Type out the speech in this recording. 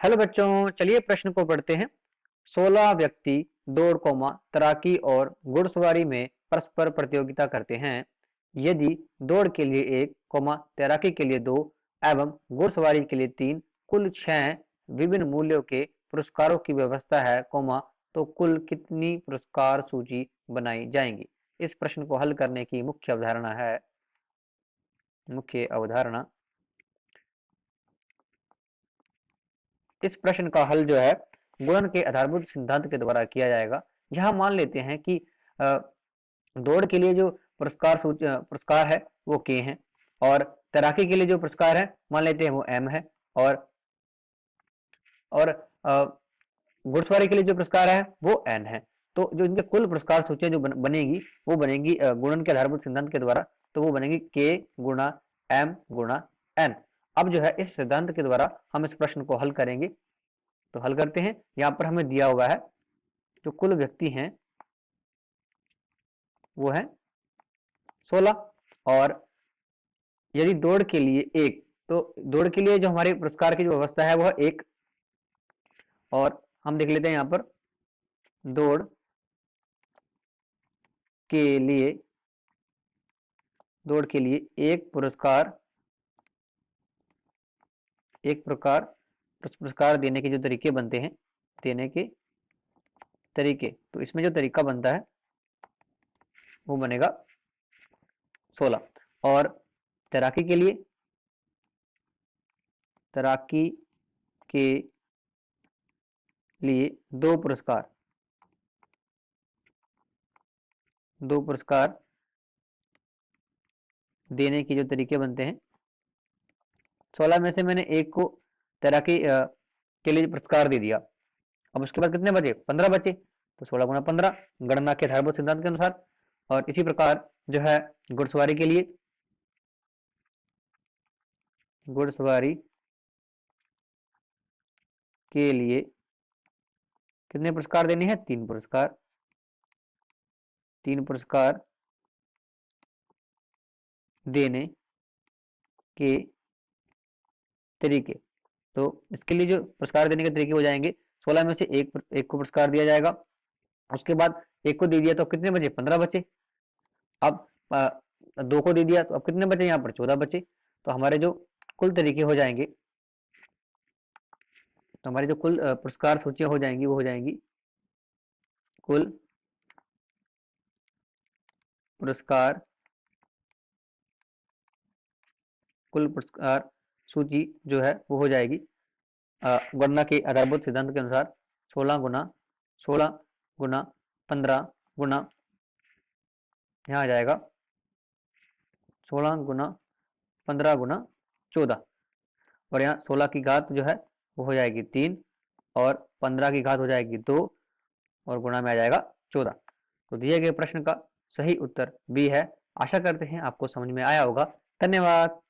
Hello बच्चों, चलिए प्रश्न को पढ़ते हैं। 16 व्यक्ति दौड़ तैराकी और घुड़सवारी में परस्पर प्रतियोगिता करते हैं। यदि दौड़ के लिए 1, तैराकी के लिए 2 एवं घुड़सवारी के लिए 3 कुल 6 विभिन्न मूल्यों के पुरस्कारों की व्यवस्था है, तो कुल कितनी पुरस्कार सूची बनाई जाएंगी। इस प्रश्न को हल करने की मुख्य अवधारणा। इस प्रश्न का हल जो है गुणन के आधारभूत सिद्धांत के द्वारा किया जाएगा। यहाँ मान लेते हैं कि दौड़ के लिए जो पुरस्कार है वो के हैं, और तैराकी के लिए जो पुरस्कार है मान लेते हैं वो एम है, और घुड़सवारी के लिए जो पुरस्कार है वो एन है। तो जो इनके कुल पुरस्कार सूचियां जो बनेगी वो बनेगी गुणन के आधारभूत सिद्धांत के द्वारा। तो वो बनेगी के गुणा एम गुणा एन। अब जो है इस सिद्धांत के द्वारा हम इस प्रश्न को हल करेंगे। तो हल करते हैं। यहाँ पर हमें दिया हुआ है जो कुल व्यक्ति हैं वो है 16, और यदि दौड़ के लिए 1, तो दौड़ के लिए जो हमारे पुरस्कार की जो व्यवस्था है वह 1, और हम देख लेते हैं यहाँ पर दौड़ के लिए एक पुरस्कार देने के जो तरीके बनते हैं, तो इसमें जो तरीका बनता है वो बनेगा 16। और तैराकी के लिए दो पुरस्कार देने के जो तरीके बनते हैं, 16 में से मैंने एक को तैराकी के लिए पुरस्कार दे दिया। अब उसके बाद कितने बचे? 15 बचे। तो 16 गुणा 15 गणना के आधारभूत सिद्धांत के अनुसार। और इसी प्रकार जो है घुड़सवारी के लिए कितने पुरस्कार देने हैं? 3 पुरस्कार देने के तरीके। तो इसके लिए जो पुरस्कार देने के तरीके हो जाएंगे, 16 में से एक को पुरस्कार दिया जाएगा। उसके बाद एक को दे दिया तो कितने बचे? 15 बचे। अब 2 को दे दिया तो अब कितने बचे? यहाँ पर 14 बचे। तो हमारे जो कुल तरीके हो जाएंगे, तो हमारी जो कुल पुरस्कार सूचियां हो जाएंगी वो हो जाएंगी कुल पुरस्कार सूची जो है वो हो जाएगी गणना के आधारभूत सिद्धांत के अनुसार 16 गुना 15 गुना, यहाँ आ जाएगा 16 गुना 15 गुना 14, और यहाँ 16 की घात जो है वो हो जाएगी 3, और 15 की घात हो जाएगी 2, और गुणा में आ जाएगा 14। तो दिए गए प्रश्न का सही उत्तर बी है। आशा करते हैं आपको समझ में आया होगा। धन्यवाद।